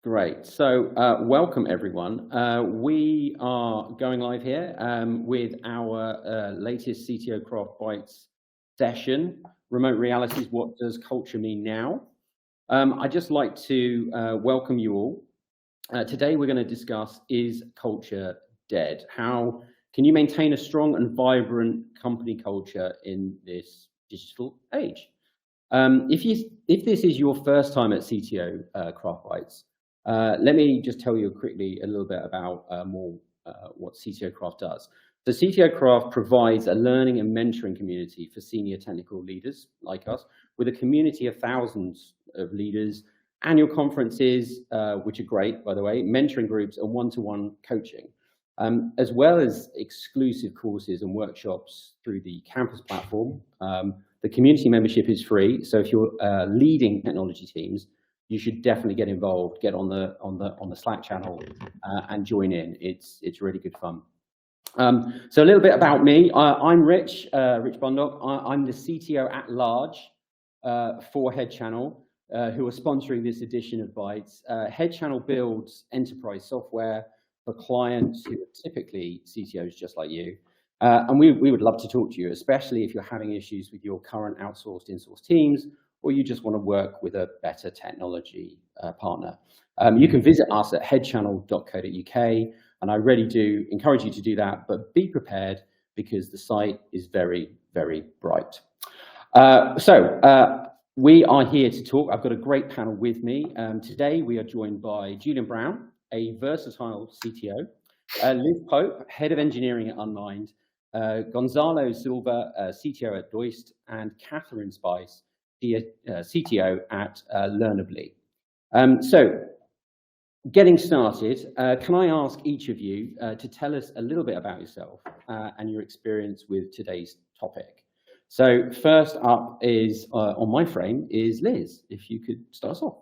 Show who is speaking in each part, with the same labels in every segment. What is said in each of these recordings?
Speaker 1: Great. So welcome everyone. We are going live here with our latest CTO Craft Bytes session, Remote Realities, What Does Culture Mean Now? I'd just like to welcome you all. Today we're going to discuss, is culture dead? How can you maintain a strong and vibrant company culture in this digital age? If this is your first time at CTO Craft Bytes, let me just tell you quickly a little bit about what CTO Craft does. The CTO Craft provides a learning and mentoring community for senior technical leaders like us, with a community of thousands of leaders, annual conferences, which are great, by the way, mentoring groups and one-to-one coaching, as well as exclusive courses and workshops through the campus platform. The community membership is free, so if you're leading technology teams, you should definitely get involved, get on the Slack channel and join in. It's really good fun. So a little bit about me. I'm Rich Bundock. I'm the CTO at large for Head Channel, who are sponsoring this edition of Bytes. Head Channel builds enterprise software for clients who are typically CTOs just like you. And we would love to talk to you, especially if you're having issues with your current outsourced, insourced teams, or you just want to work with a better technology partner. You can visit us at headchannel.co.uk, and I really do encourage you to do that, but be prepared because the site is very, very bright. We are here to talk. I've got a great panel with me. Today we are joined by Julian Brown, a versatile CTO, Liz Pope, Head of Engineering at Unmind, Gonzalo Silva, CTO at Doist, and Catherine Spice, CTO at Learnably. So getting started, can I ask each of you to tell us a little bit about yourself and your experience with today's topic? So first up is, on my frame, is Liz, if you could start us off.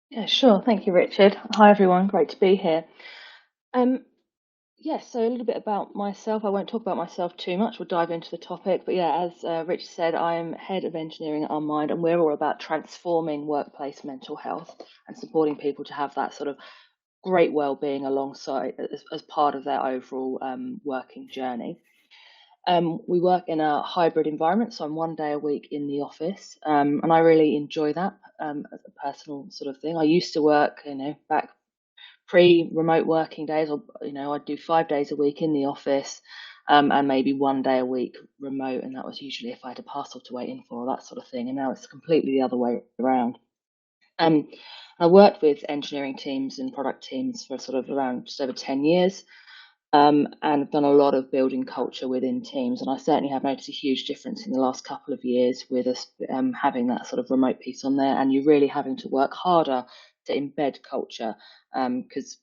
Speaker 2: Yeah, sure. Thank you, Richard. Hi, everyone. Great to be here. Yes, so a little bit about myself. I won't talk about myself too much. We'll dive into the topic. But yeah, as Rich said, I'm Head of Engineering at Unmind, and we're all about transforming workplace mental health and supporting people to have that sort of great well-being alongside as part of their overall working journey. We work in a hybrid environment, so I'm 1 day a week in the office, and I really enjoy that as a personal sort of thing. I used to work, back pre-remote working days, or I'd do 5 days a week in the office, and maybe 1 day a week remote, and that was usually if I had a parcel to wait in for, or that sort of thing. And now it's completely the other way around. I worked with engineering teams and product teams for sort of around just over 10 years. And I've done a lot of building culture within teams, and I certainly have noticed a huge difference in the last couple of years with us having that sort of remote piece on there, and you're really having to work harder to embed culture, because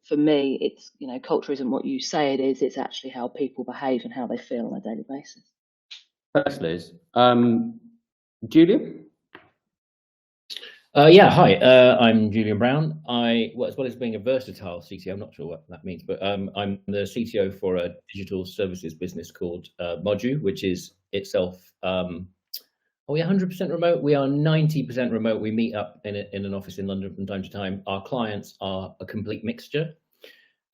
Speaker 2: for me, it's culture isn't what you say it is; it's actually how people behave and how they feel on a daily basis.
Speaker 1: Thanks, Liz. Julian?
Speaker 3: Yeah, hi, I'm Julian Brown. As well as being a versatile CTO, I'm not sure what that means, but I'm the CTO for a digital services business called Modu, which is itself, are we 100% remote? We are 90% remote. We meet up in an office in London from time to time. Our clients are a complete mixture.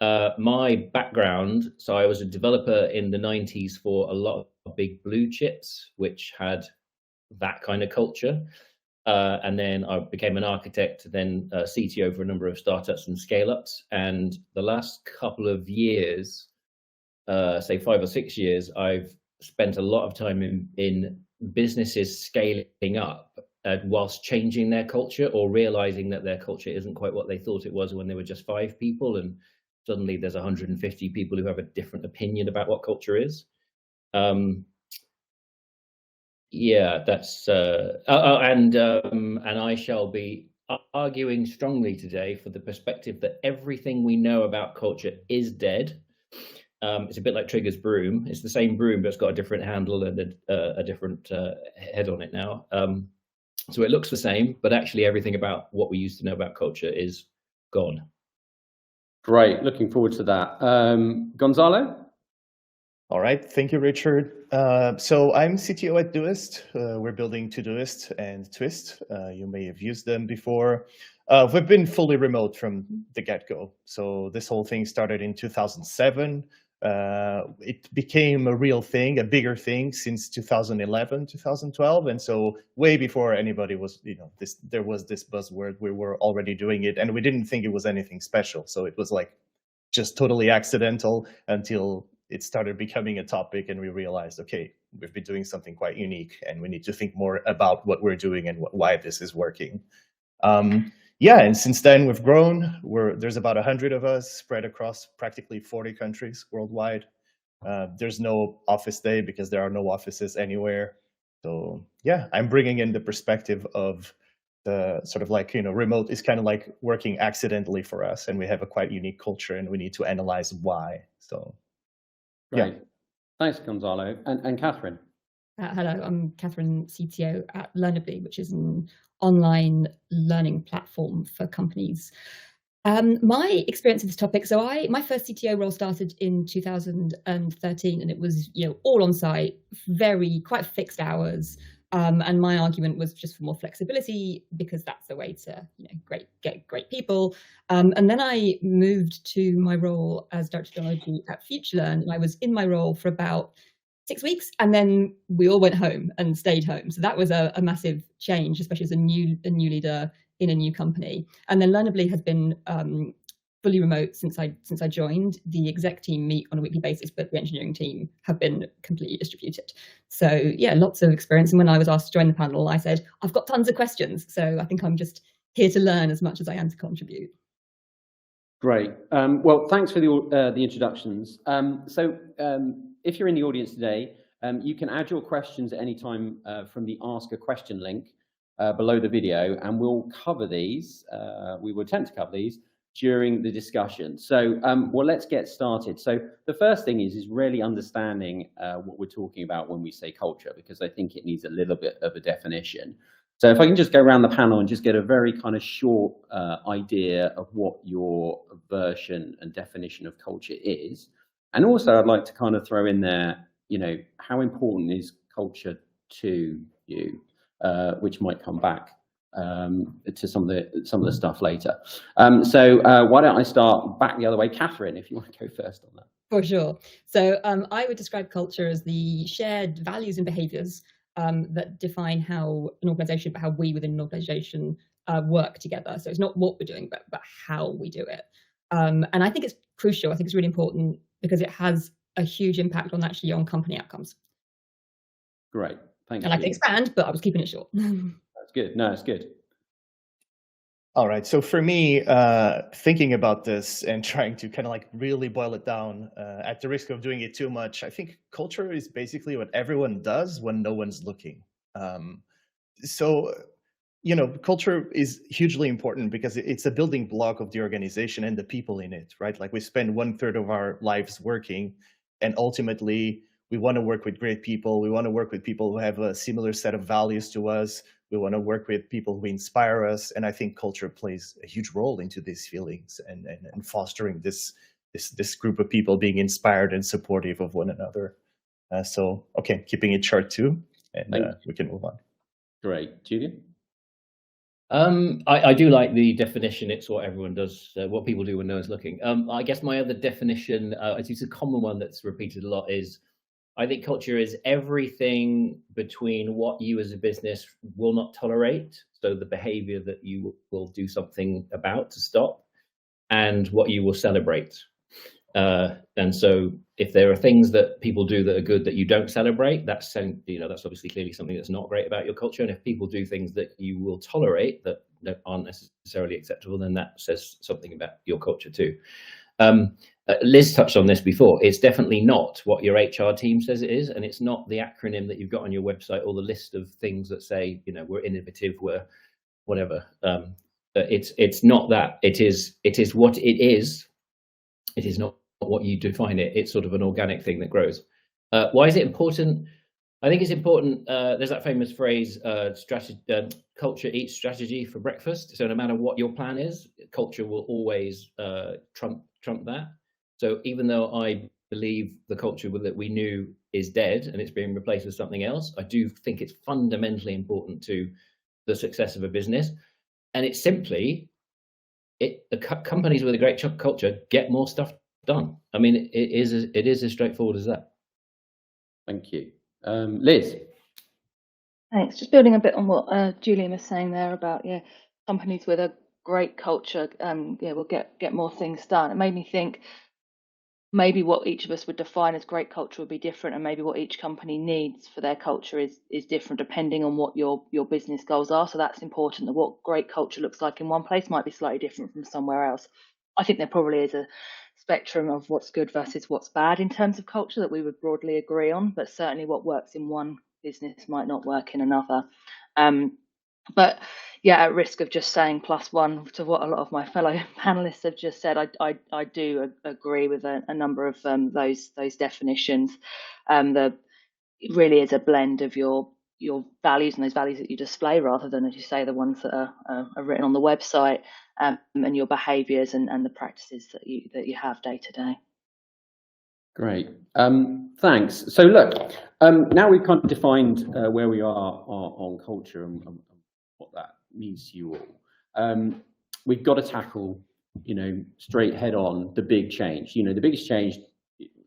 Speaker 3: My background, so I was a developer in the 90s for a lot of big blue chips, which had that kind of culture. And then I became an architect, then a CTO for a number of startups and scale-ups. And the last couple of years, say 5 or 6 years, I've spent a lot of time in businesses scaling up whilst changing their culture, or realizing that their culture isn't quite what they thought it was when they were just 5 people. And suddenly there's 150 people who have a different opinion about what culture is. Yeah, that's and I shall be arguing strongly today for the perspective that everything we know about culture is dead. It's a bit like Trigger's broom. It's the same broom, but it's got a different handle and a different head on it now. So it looks the same, but actually everything about what we used to know about culture is gone.
Speaker 1: Great, looking forward to that. Gonzalo?
Speaker 4: All right, thank you, Richard. So I'm CTO at Doist. We're building Todoist and Twist. You may have used them before. We've been fully remote from the get-go. So this whole thing started in 2007. It became a real thing, a bigger thing since 2011, 2012. And so way before anybody was, there was this buzzword, we were already doing it and we didn't think it was anything special. So it was like just totally accidental until it started becoming a topic and we realized, okay, we've been doing something quite unique and we need to think more about what we're doing and why this is working. Yeah, and since then we've grown. There's about 100 of us spread across practically 40 countries worldwide. There's no office day because there are no offices anywhere. So yeah, I'm bringing in the perspective of the sort of like, remote is kind of like working accidentally for us, and we have a quite unique culture and we need to analyze why. So
Speaker 1: Great. Yeah. Thanks, Gonzalo. And Catherine.
Speaker 5: Hello, I'm Catherine, CTO at Learnably, which is an online learning platform for companies. My experience with this topic, so my first CTO role started in 2013, and it was all on site, quite fixed hours. And my argument was just for more flexibility because that's the way to get great people. And then I moved to my role as Director of Technology at FutureLearn, and I was in my role for about 6 weeks, and then we all went home and stayed home. So that was a massive change, especially as a new leader in a new company. And then Learnably has been fully remote since I joined. The exec team meet on a weekly basis, but the engineering team have been completely distributed. So yeah, lots of experience. And when I was asked to join the panel, I said, I've got tons of questions. So I think I'm just here to learn as much as I am to contribute.
Speaker 1: Great. Well, thanks for the introductions. If you're in the audience today, you can add your questions at any time from the Ask a Question link below the video, and we'll cover these. We will attempt to cover these during the discussion. So, well, let's get started. So the first thing is really understanding what we're talking about when we say culture, because I think it needs a little bit of a definition. So if I can just go around the panel and just get a very kind of short idea of what your version and definition of culture is. And also I'd like to kind of throw in there, how important is culture to you, which might come back to some of the stuff later. So why don't I start back the other way? Catherine, if you want to go first on that.
Speaker 5: For sure. So I would describe culture as the shared values and behaviors that define how an organization, but how we within an organization work together. So it's not what we're doing, but how we do it. And I think it's crucial. I think it's really important because it has a huge impact on company outcomes.
Speaker 1: Great, thank you.
Speaker 5: And I can expand, but I was keeping it short.
Speaker 1: That's good. No, it's good.
Speaker 4: All right. So for me, thinking about this and trying to kind of like really boil it down at the risk of doing it too much, I think culture is basically what everyone does when no one's looking. Culture is hugely important because it's a building block of the organization and the people in it, right? Like we spend 1/3 of our lives working, and ultimately we want to work with great people. We want to work with people who have a similar set of values to us. We want to work with people who inspire us. And I think culture plays a huge role into these feelings and fostering this group of people being inspired and supportive of one another. Okay, keeping it short too, and we can move on.
Speaker 1: Great. Julia?
Speaker 3: I do like the definition. It's what everyone does, what people do when no one's looking. I guess my other definition, it's a common one that's repeated a lot, is I think culture is everything between what you as a business will not tolerate, so the behavior that you will do something about to stop, and what you will celebrate. And so if there are things that people do that are good that you don't celebrate, that's obviously clearly something that's not great about your culture. And if people do things that you will tolerate that aren't necessarily acceptable, then that says something about your culture too. Liz touched on this before. It's definitely not what your HR team says it is, and it's not the acronym that you've got on your website or the list of things that say, we're innovative, we're whatever. It's not that. It is what it is. It is not what you define it. It's sort of an organic thing that grows. Why is it important? I think it's important. There's that famous phrase, culture eats strategy for breakfast. So no matter what your plan is, culture will always trump that. So even though I believe the culture that we knew is dead and it's being replaced with something else. I do think it's fundamentally important to the success of a business, and it's simply the companies with a great culture get more stuff done. I mean, it is as straightforward as that.
Speaker 1: Thank you. Liz?
Speaker 2: Thanks. Just building a bit on what Julian was saying there about companies with a great culture will get more things done. It made me think maybe what each of us would define as great culture would be different, and maybe what each company needs for their culture is different depending on what your business goals are. So that's important, that what great culture looks like in one place might be slightly different from somewhere else. I think there probably is a spectrum of what's good versus what's bad in terms of culture that we would broadly agree on, but certainly what works in one business might not work in another. But yeah, at risk of just saying +1 to what a lot of my fellow panelists have just said, I do agree with a number of those definitions. It really is a blend of your values and those values that you display, rather than, as you say, the ones that are written on the website, and your behaviours and the practices that you have day to day.
Speaker 1: Great, thanks. So look, now we've kind of defined where we are on culture and what that means to you all. We've got to tackle, straight head on the big change. The biggest change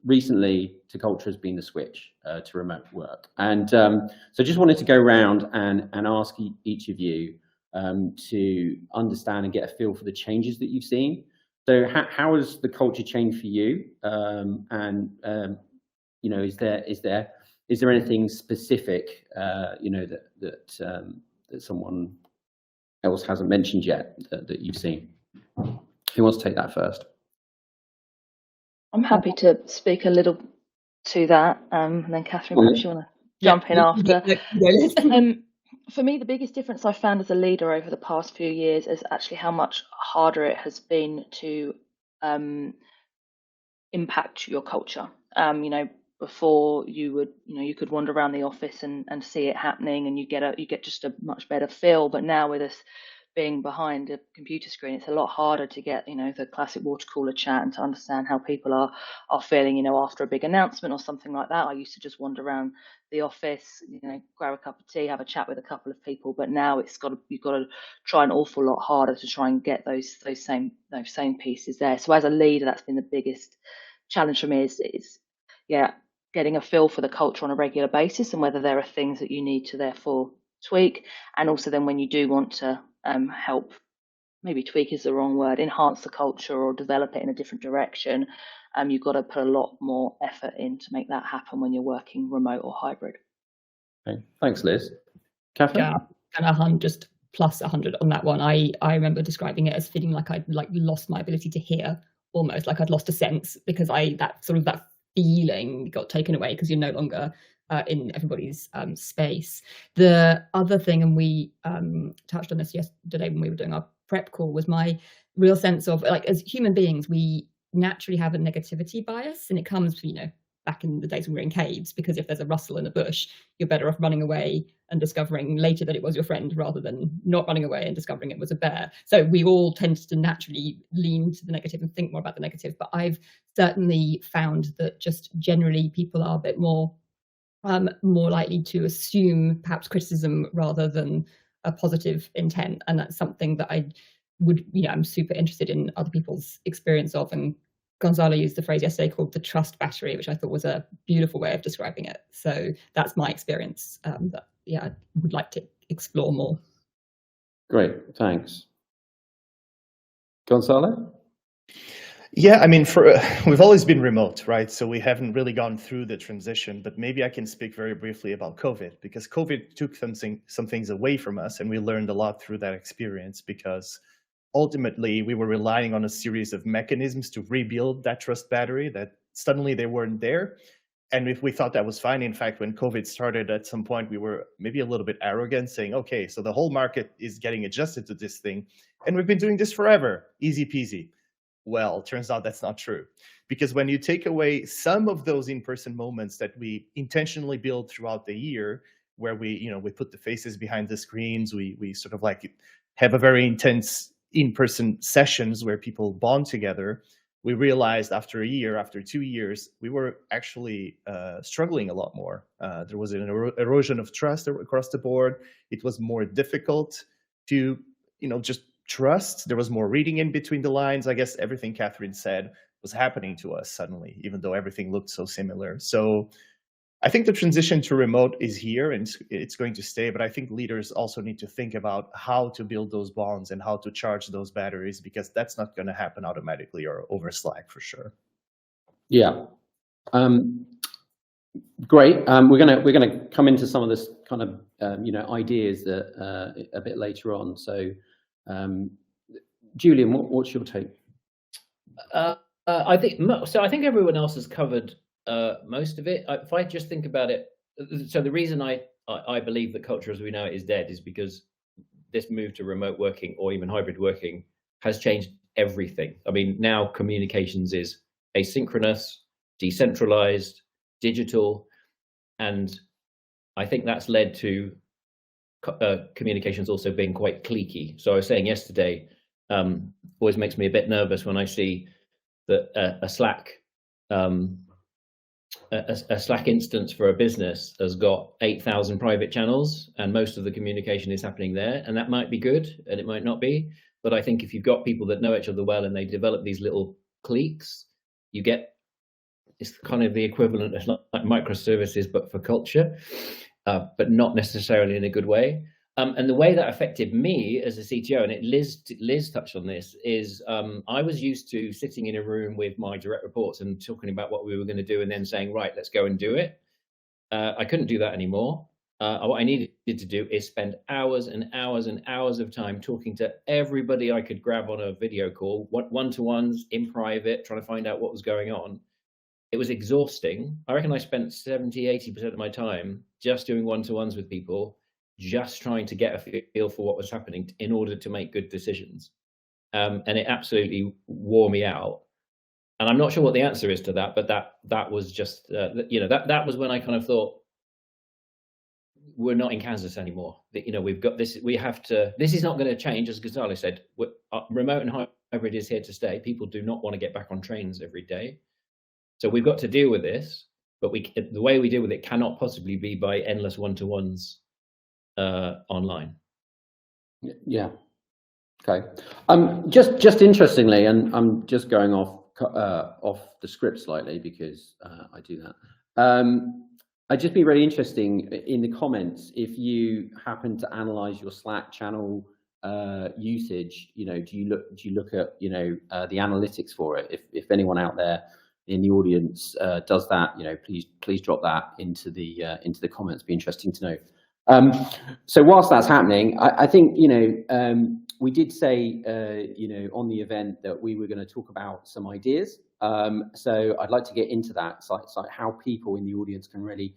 Speaker 1: recently to culture has been the switch to remote work. And so just wanted to go around and ask each of you to understand and get a feel for the changes that you've seen. So how has the culture changed for you? Is there anything specific, that someone else hasn't mentioned yet that you've seen? Who wants to take that first?
Speaker 2: I'm happy to speak a little to that, and then Catherine, perhaps you want to jump in after. For me, the biggest difference I've found as a leader over the past few years is actually how much harder it has been to impact your culture. Before you could wander around the office and see it happening, and you get just a much better feel. But now, with us being behind a computer screen, it's a lot harder to get the classic water cooler chat and to understand how people are feeling after a big announcement or something like that. I used to just wander around the office, grab a cup of tea, have a chat with a couple of people, but now you've got to try an awful lot harder to try and get those same pieces there. So as a leader, that's been the biggest challenge for me, is getting a feel for the culture on a regular basis, and whether there are things that you need to therefore tweak. And also then when you do want to help, maybe tweak is the wrong word, enhance the culture or develop it in a different direction, you've got to put a lot more effort in to make that happen when you're working remote or hybrid.
Speaker 1: Okay. Thanks, Liz. Catherine?
Speaker 5: Yeah, and just plus 100 on that one. I remember describing it as feeling like I'd lost my ability to hear, almost like I'd lost a sense, because that feeling got taken away because you're no longer in everybody's space. The other thing, and we touched on this yesterday when we were doing our prep call, was my real sense of, as human beings, we naturally have a negativity bias, and it comes from, back in the days when we were in caves, because if there's a rustle in a bush, you're better off running away and discovering later that it was your friend, rather than not running away and discovering it was a bear. So we all tend to naturally lean to the negative and think more about the negative. But I've certainly found that just generally people are a bit more likely to assume perhaps criticism rather than a positive intent. And that's something that I'm super interested in other people's experience of. And Gonzalo used the phrase yesterday called the trust battery, which I thought was a beautiful way of describing it. So that's my experience that I would like to explore more.
Speaker 1: Great, thanks. Gonzalo?
Speaker 4: Yeah, I mean, we've always been remote, right? So we haven't really gone through the transition, but maybe I can speak very briefly about COVID, because COVID took some things away from us, and we learned a lot through that experience, because ultimately we were relying on a series of mechanisms to rebuild that trust battery that suddenly they weren't there. And if we thought that was fine, in fact, when COVID started, at some point we were maybe a little bit arrogant, saying, okay, so the whole market is getting adjusted to this thing, and we've been doing this forever, easy peasy. Well, turns out that's not true, because when you take away some of those in-person moments that we intentionally build throughout the year, where we put the faces behind the screens, we sort of have a very intense in-person sessions where people bond together, we realized after a year, after 2 years, we were actually struggling a lot more. There was an erosion of trust across the board. It was more difficult to, just trust. There was more reading in between the lines. I guess everything Catherine said was happening to us suddenly, even though everything looked so similar. So I think the transition to remote is here and it's going to stay, but I think leaders also need to think about how to build those bonds and how to charge those batteries, because that's not going to happen automatically or over Slack for sure.
Speaker 1: Yeah. Great. We're gonna come into some of this kind of ideas that a bit later on. So, Julian, what's your take?
Speaker 3: I think so. I think everyone else has covered most of it. If I just think about it, so the reason I believe that culture as we know it is dead is because this move to remote working or even hybrid working has changed everything. I mean, now communications is asynchronous, decentralized, digital, and I think that's led to communications also being quite cliquey. So I was saying yesterday, always makes me a bit nervous when I see that a Slack instance for a business has got 8,000 private channels and most of the communication is happening there, and that might be good and it might not be, but I think if you've got people that know each other well and they develop these little cliques, you get, it's kind of the equivalent of like microservices but for culture, but not necessarily in a good way. And the way that affected me as a CTO, and Liz touched on this, is I was used to sitting in a room with my direct reports and talking about what we were going to do and then saying, right, let's go and do it. I couldn't do that anymore. What I needed to do is spend hours and hours and hours of time talking to everybody I could grab on a video call, one-to-ones in private, trying to find out what was going on. It was exhausting. I reckon I spent 70-80% of my time just doing one-to-ones with people, just trying to get a feel for what was happening in order to make good decisions. And it absolutely wore me out. And I'm not sure what the answer is to that, but that was just, that was when I kind of thought, we're not in Kansas anymore. We've got this, this is not going to change, as Gonzalo said, remote and hybrid is here to stay. People do not want to get back on trains every day. So we've got to deal with this, but the way we deal with it cannot possibly be by endless one-to-ones online.
Speaker 1: Yeah. Okay. Just interestingly, and I'm just going off the script slightly because I do that. I'd just be really interesting in the comments if you happen to analyze your Slack channel usage. Do you look at the analytics for it? If anyone out there in the audience does that, please drop that into the comments. Be interesting to know. So whilst that's happening, I think we did say on the event that we were going to talk about some ideas. So I'd like to get into that. It's like how people in the audience can really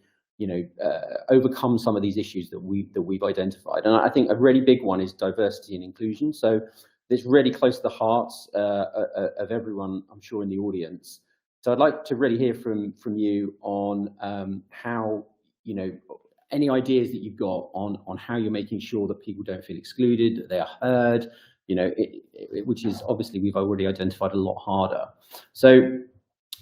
Speaker 1: overcome some of these issues that we've identified. And I think a really big one is diversity and inclusion. So it's really close to the hearts of everyone, I'm sure, in the audience. So I'd like to really hear from you on how any ideas that you've got on how you're making sure that people don't feel excluded, that they are heard, which is obviously we've already identified a lot harder. So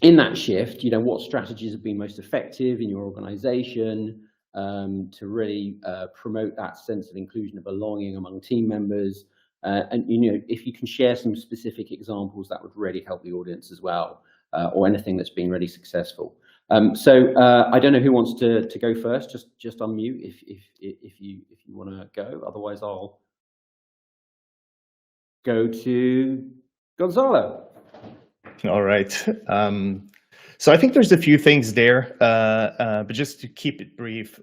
Speaker 1: in that shift, what strategies have been most effective in your organization to really promote that sense of inclusion and belonging among team members? And if you can share some specific examples, that would really help the audience as well, or anything that's been really successful. So I don't know who wants to go first. Just unmute if you want to go. Otherwise, I'll go to Gonzalo.
Speaker 4: All right. So I think there's a few things there, but just to keep it brief,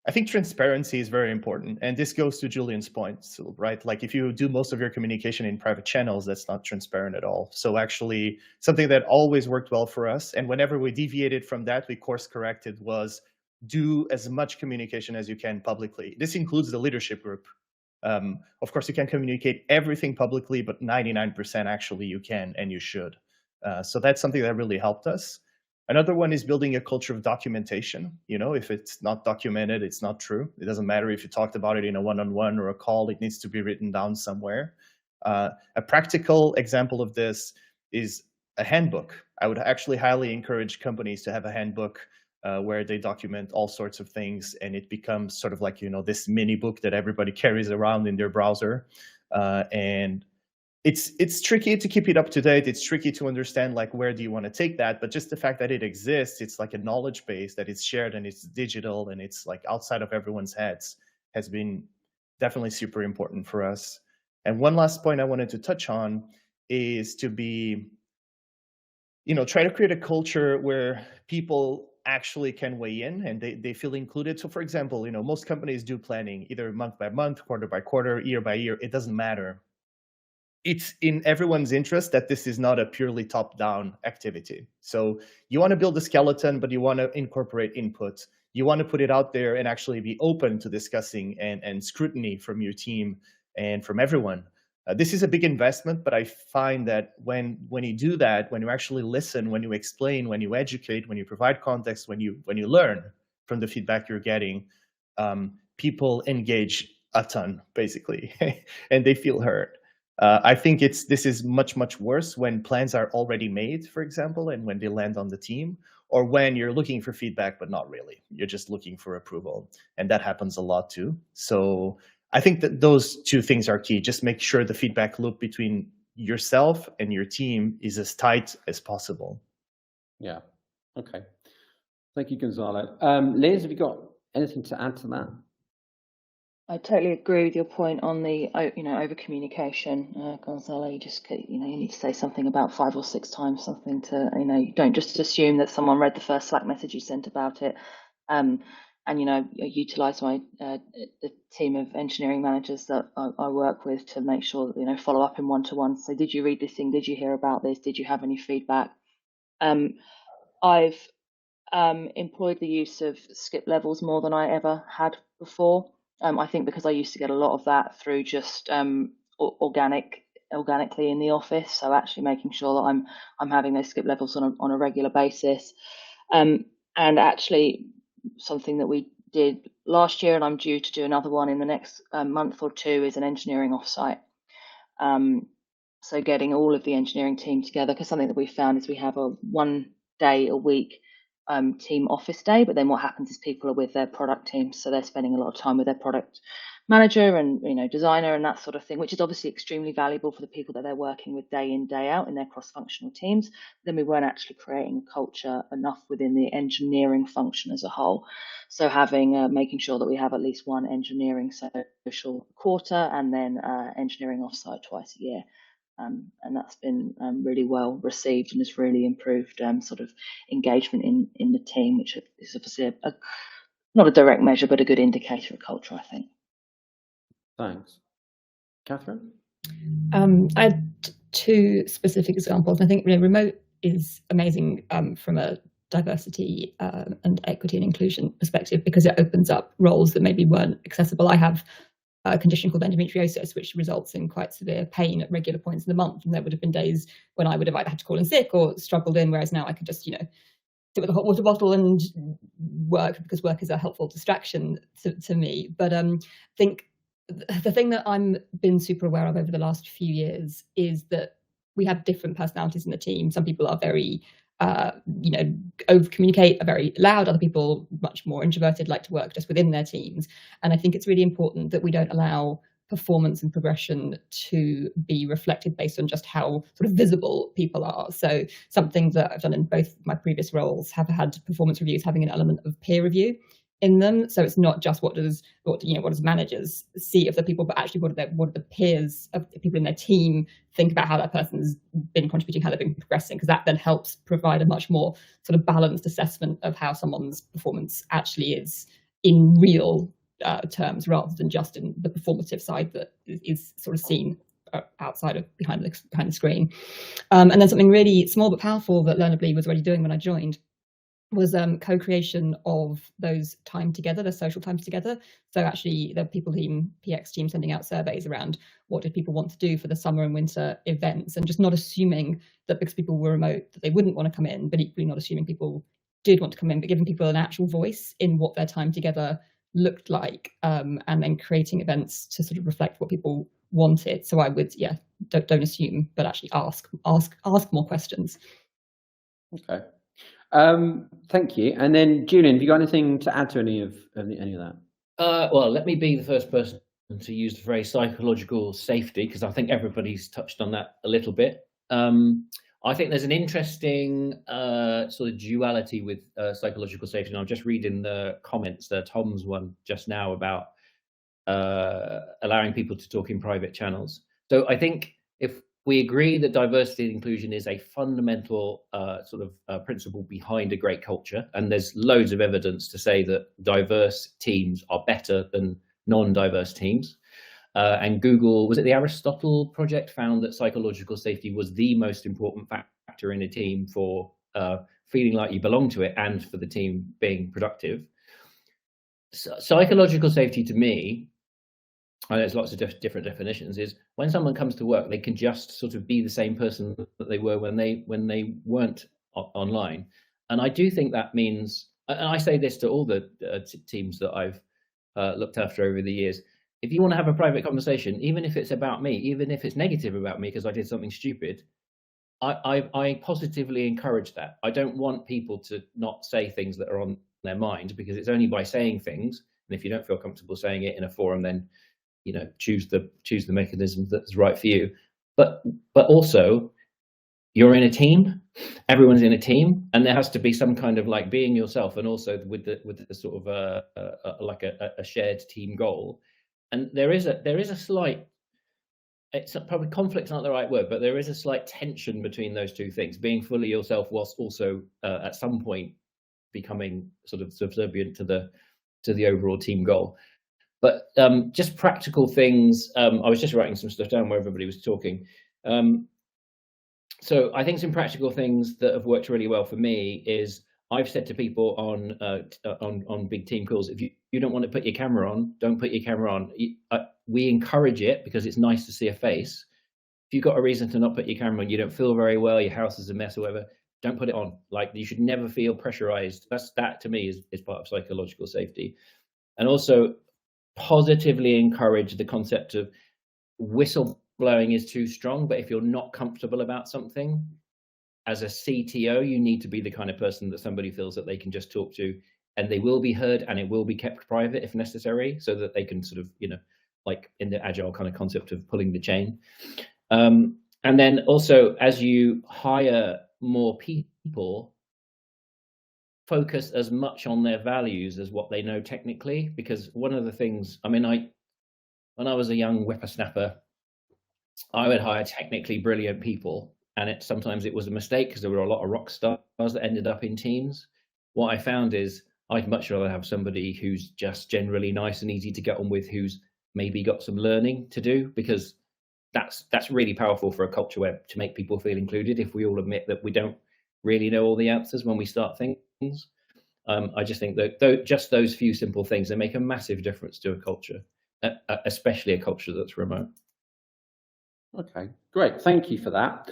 Speaker 4: I think transparency is very important. And this goes to Julian's point, right? Like if you do most of your communication in private channels, that's not transparent at all. So actually something that always worked well for us, and whenever we deviated from that, we course corrected, was do as much communication as you can publicly. This includes the leadership group. Of course, you can communicate everything publicly, but 99% actually you can and you should. So that's something that really helped us. Another one is building a culture of documentation. If it's not documented, it's not true. It doesn't matter if you talked about it in a one-on-one or a call, it needs to be written down somewhere. A practical example of this is a handbook. I would actually highly encourage companies to have a handbook where they document all sorts of things, and it becomes sort of like, this mini book that everybody carries around in their browser. And it's tricky to keep it up to date. It's tricky to understand, like, where do you want to take that? But just the fact that it exists, it's like a knowledge base that is shared and it's digital and it's like outside of everyone's heads, has been definitely super important for us. And one last point I wanted to touch on is to be, try to create a culture where people actually can weigh in and they feel included. So for example, most companies do planning either month by month, quarter by quarter, year by year. It doesn't matter. It's in everyone's interest that this is not a purely top-down activity. So you want to build a skeleton, but you want to incorporate input. You want to put it out there and actually be open to discussing and scrutiny from your team and from everyone. This is a big investment, but I find that when you do that, when you actually listen, when you explain, when you educate, when you provide context, when you learn from the feedback you're getting, people engage a ton, basically, and they feel heard. I think this is much, much worse when plans are already made, for example, and when they land on the team, or when you're looking for feedback, but not really. You're just looking for approval, and that happens a lot too. So I think that those two things are key. Just make sure the feedback loop between yourself and your team is as tight as possible.
Speaker 1: Yeah. Okay. Thank you, Gonzalo. Liz, have you got anything to add to that?
Speaker 2: I totally agree with your point on the over communication, Gonzalo. You just you need to say something about 5 or 6 times, something to you don't just assume that someone read the first Slack message you sent about it. And utilize my the team of engineering managers that I work with to make sure that follow up in one-to-one. So, did you read this thing? Did you hear about this? Did you have any feedback? I've employed the use of skip levels more than I ever had before. I think because I used to get a lot of that through just organically in the office. So actually making sure that I'm having those skip levels on a regular basis, and actually something that we did last year, and I'm due to do another one in the next month or two, is an engineering offsite. So getting all of the engineering team together, because something that we found is we have a 1 day a week team office day, but then what happens is people are with their product teams, so they're spending a lot of time with their product manager and designer and that sort of thing, which is obviously extremely valuable for the people that they're working with day in, day out in their cross-functional teams. Then we weren't actually creating culture enough within the engineering function as a whole. So having making sure that we have at least one engineering social quarter and then engineering offsite twice a year. And that's been really well received and has really improved sort of engagement in the team, which is obviously not a direct measure, but a good indicator of culture, I think.
Speaker 1: Thanks. Catherine?
Speaker 5: I had 2 specific examples. I think remote is amazing from a diversity and equity and inclusion perspective, because it opens up roles that maybe weren't accessible. I have a condition called endometriosis, which results in quite severe pain at regular points in the month. And there would have been days when I would have either had to call in sick or struggled in, whereas now I could just, sit with a hot water bottle and work, because work is a helpful distraction to me. But I think the thing that I'm been super aware of over the last few years is that we have different personalities in the team. Some people are very over communicate, are very loud. Other people much more introverted, like to work just within their teams. And I think it's really important that we don't allow performance and progression to be reflected based on just how sort of visible people are. So something that I've done in both my previous roles have had performance reviews having an element of peer review in them. So it's not just what does managers see of the people, but actually what do the peers of the people in their team think about how that person's been contributing, how they've been progressing, because that then helps provide a much more sort of balanced assessment of how someone's performance actually is in real terms, rather than just in the performative side that is sort of seen outside of behind the screen. And then something really small but powerful that Learnably was already doing when I joined was co-creation of those time together, the social times together. So actually the PX team sending out surveys around what did people want to do for the summer and winter events, and just not assuming that because people were remote that they wouldn't want to come in, but equally not assuming people did want to come in, but giving people an actual voice in what their time together looked like, and then creating events to sort of reflect what people wanted. So I would don't assume, but actually ask more questions.
Speaker 1: Okay. Thank you. And then Julian, have you got anything to add to any of that?
Speaker 3: Well, let me be the first person to use the phrase psychological safety, because I think everybody's touched on that a little bit. I think there's an interesting sort of duality with psychological safety. And I'm just reading the comments, Tom's one just now about allowing people to talk in private channels. So I think if we agree that diversity and inclusion is a fundamental sort of principle behind a great culture, and there's loads of evidence to say that diverse teams are better than non-diverse teams. And Google, was it the Aristotle project, found that psychological safety was the most important factor in a team for feeling like you belong to it and for the team being productive. So psychological safety to me, and there's lots of different definitions, is when someone comes to work, they can just sort of be the same person that they were when they weren't online. And I do think that means, and I say this to all the teams that I've looked after over the years, if you want to have a private conversation, even if it's about me, even if it's negative about me because I did something stupid, I positively encourage that. I don't want people to not say things that are on their mind, because it's only by saying things, and if you don't feel comfortable saying it in a forum, then choose the mechanism that's right for you. But also, you're in a team, everyone's in a team, and there has to be some kind of like being yourself, and also with the sort of like a shared team goal. And there is a slight, it's probably conflict's not the right word, but there is a slight tension between those two things, being fully yourself whilst also at some point becoming sort of subservient to the overall team goal. But just practical things. I was just writing some stuff down where everybody was talking. So I think some practical things that have worked really well for me is I've said to people on big team calls, if you don't want to put your camera on, don't put your camera on. We encourage it because it's nice to see a face. If you've got a reason to not put your camera on, you don't feel very well, your house is a mess or whatever, don't put it on. Like, you should never feel pressurized. That to me is part of psychological safety. And also positively encourage the concept of whistleblowing is too strong, but if you're not comfortable about something, as a CTO, you need to be the kind of person that somebody feels that they can just talk to, and they will be heard and it will be kept private if necessary, so that they can sort of, like in the agile kind of concept of pulling the chain. And then also, as you hire more people, focus as much on their values as what they know technically, because one of the things, when I was a young whippersnapper, I would hire technically brilliant people, and sometimes it was a mistake because there were a lot of rock stars that ended up in teams. What I found is I'd much rather have somebody who's just generally nice and easy to get on with, who's maybe got some learning to do, because that's really powerful for a culture where to make people feel included. If we all admit that we don't really know all the answers when we start things, I just think that just those few simple things, they make a massive difference to a culture, especially a culture that's remote.
Speaker 1: Okay, great. Thank you for that.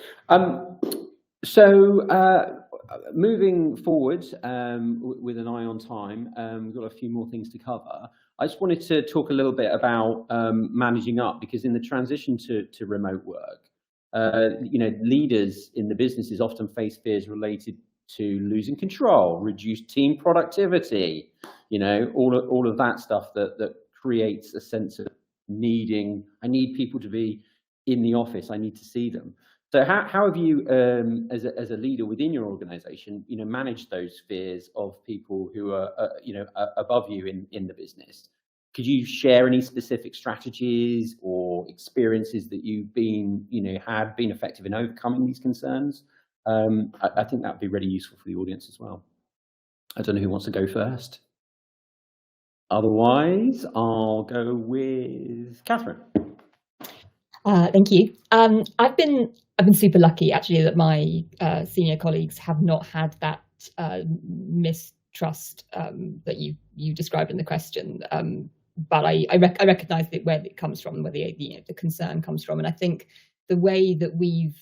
Speaker 1: So moving forward with an eye on time, we've got a few more things to cover. I just wanted to talk a little bit about managing up, because in the transition to remote work, leaders in the businesses often face fears related to losing control, reduced team productivity, all of that stuff that creates a sense of I need people to be in the office, I need to see them. So how have you, as a leader within your organization, managed those fears of people who are, above you in the business? Could you share any specific strategies or experiences that you've been effective in overcoming these concerns? I think that would be really useful for the audience as well. I don't know who wants to go first. Otherwise, I'll go with Catherine.
Speaker 5: Thank you. I've been super lucky actually that my senior colleagues have not had that mistrust that you described in the question. But I recognise where it comes from, where the concern comes from, and I think the way that we've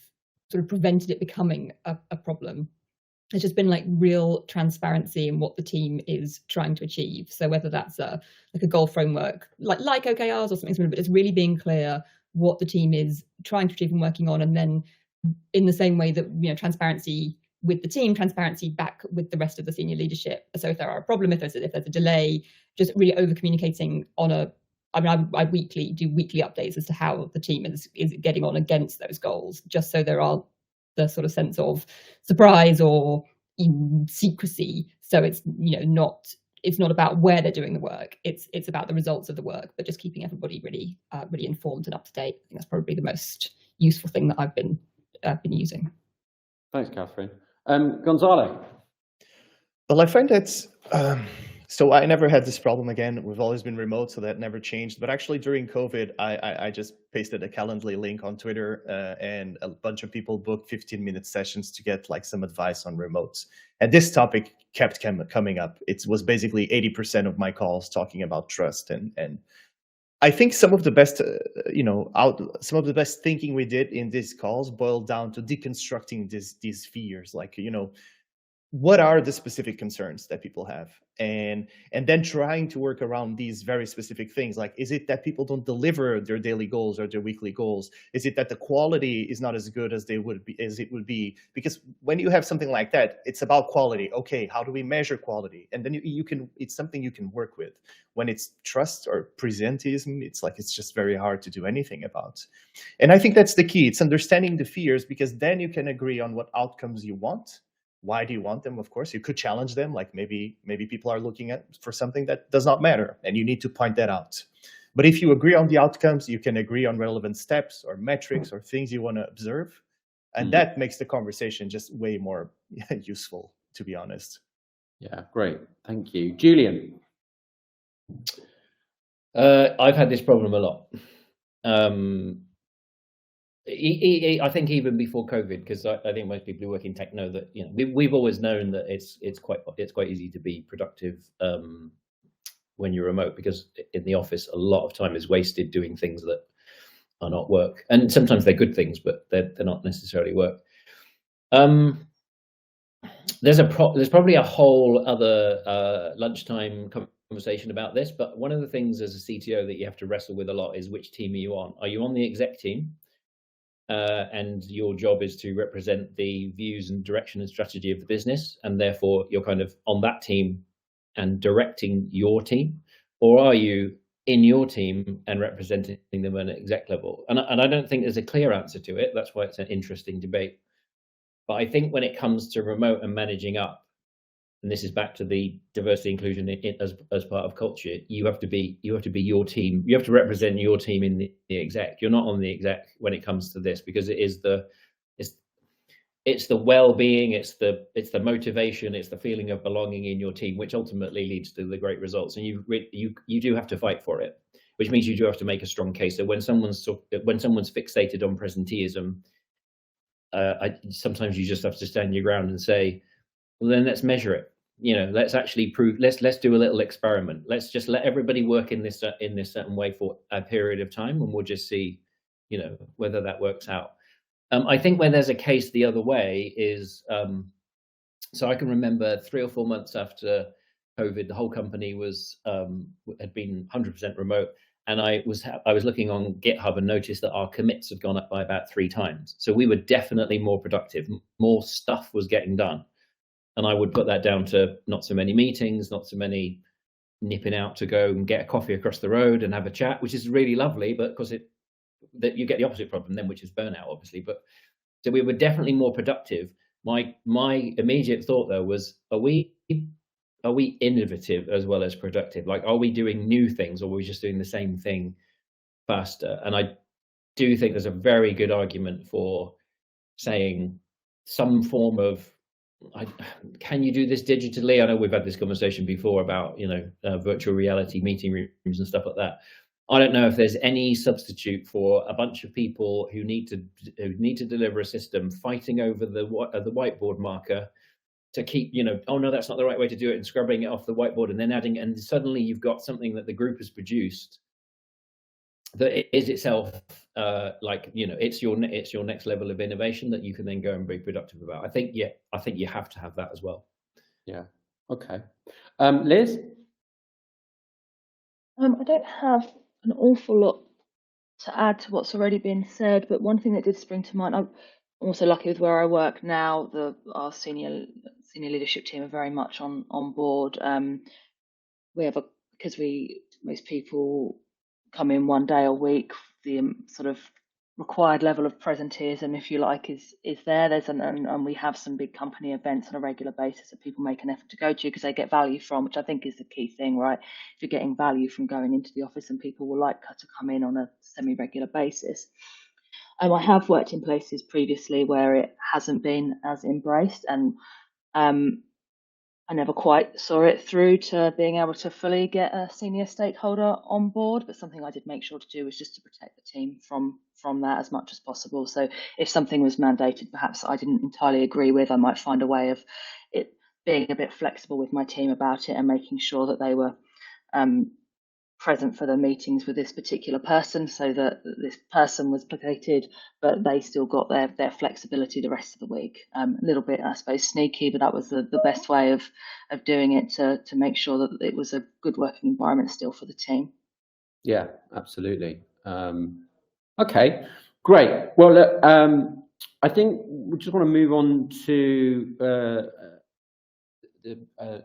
Speaker 5: sort of prevented it becoming a problem has just been like real transparency in what the team is trying to achieve. So whether that's like a goal framework like OKRs or something similar, but it's really being clear what the team is trying to achieve and working on, and then in the same way that, you know, transparency with the team, transparency back with the rest of the senior leadership. So if there are a problem, if there's a delay, just really over communicating on a, I mean, I do weekly updates as to how the team is getting on against those goals, just so there aren't the sort of sense of surprise or secrecy. So it's, you know, it's not about where they're doing the work. It's about the results of the work, but just keeping everybody really really informed and up to date. I think that's probably the most useful thing that I've been using.
Speaker 1: Thanks, Catherine. Gonzalo.
Speaker 4: Well, I find that so I never had this problem again. We've always been remote, so that never changed. But actually, during COVID, I just pasted a Calendly link on Twitter, and a bunch of people booked 15-minute sessions to get like some advice on remotes. And this topic kept coming up. It was basically 80% of my calls talking about trust, and I think some of the best, some of the best thinking we did in these calls boiled down to deconstructing these fears, like, you know, what are the specific concerns that people have, and then trying to work around these very specific things. Like, is it that people don't deliver their daily goals or their weekly goals? Is it that the quality is not as good as it would be? Because when you have something like that, it's about quality. Okay, how do we measure quality? And then you can, it's something you can work with. When it's trust or presentism, it's just very hard to do anything about. And I think that's the key. It's understanding the fears, because then you can agree on what outcomes you want. Why do you want them? Of course, you could challenge them. Like maybe people are looking for something that does not matter, and you need to point that out. But if you agree on the outcomes, you can agree on relevant steps or metrics or things you want to observe. And that makes the conversation just way more useful, to be honest.
Speaker 1: Yeah, great. Thank you. Julian.
Speaker 3: I've had this problem a lot. I think even before COVID, because I think most people who work in tech know that, you know, we've always known that it's quite easy to be productive when you're remote, because in the office a lot of time is wasted doing things that are not work, and sometimes they're good things, but they're not necessarily work. There's probably a whole other lunchtime conversation about this, but one of the things as a CTO that you have to wrestle with a lot is, which team are you on? Are you on the exec team? And your job is to represent the views and direction and strategy of the business, and therefore you're kind of on that team and directing your team? Or are you in your team and representing them at an exec level? And I don't think there's a clear answer to it. That's why it's an interesting debate. But I think when it comes to remote and managing up, and this is back to the diversity inclusion as part of culture, you have to be your team. You have to represent your team in the exec. You're not on the exec when it comes to this, because it's the well-being, it's the motivation, it's the feeling of belonging in your team, which ultimately leads to the great results. And you do have to fight for it, which means you do have to make a strong case. So when someone's fixated on presenteeism, sometimes you just have to stand your ground and say, well, then let's measure it. You know, let's actually prove. Let's do a little experiment. Let's just let everybody work in this certain way for a period of time, and we'll just see, you know, whether that works out. I think where there's a case the other way is, so I can remember 3 or 4 months after COVID, the whole company had been 100% remote, and I was looking on GitHub and noticed that our commits had gone up by about 3 times. So we were definitely more productive. More stuff was getting done. And I would put that down to not so many meetings, not so many nipping out to go and get a coffee across the road and have a chat, which is really lovely, but because that you get the opposite problem then, which is burnout, obviously. But so we were definitely more productive. My immediate thought though was, are we innovative as well as productive? Like, are we doing new things, or are we just doing the same thing faster? And I do think there's a very good argument for saying some form of, can you do this digitally? I know we've had this conversation before about, you know, virtual reality meeting rooms and stuff like that. I don't know if there's any substitute for a bunch of people who need to deliver a system fighting over the whiteboard marker to keep, you know, oh no, that's not the right way to do it, and scrubbing it off the whiteboard and then adding, and suddenly you've got something that the group has produced that is itself like, you know, it's your next level of innovation that you can then go and be productive about. I think you have to have that as well.
Speaker 1: Yeah. Okay. Liz?
Speaker 2: I don't have an awful lot to add to what's already been said, but one thing that did spring to mind, I'm also lucky with where I work now. Our senior leadership team are very much on board. We have because most people come in 1 day a week. The sort of required level of presenteeism, if you like, is there. And we have some big company events on a regular basis that people make an effort to go to because they get value from, which I think is the key thing, right? If you're getting value from going into the office, and people will like to come in on a semi-regular basis. I have worked in places previously where it hasn't been as embraced, and I never quite saw it through to being able to fully get a senior stakeholder on board, but something I did make sure to do was just to protect the team from that as much as possible. So if something was mandated, perhaps I didn't entirely agree with, I might find a way of it being a bit flexible with my team about it and making sure that they were present for the meetings with this particular person, so that this person was placated, but they still got their flexibility the rest of the week. A little bit, I suppose, sneaky, but that was the best way of doing it to make sure that it was a good working environment still for the team.
Speaker 1: Yeah, absolutely. Okay, great. Well, look, I think we just want to move on to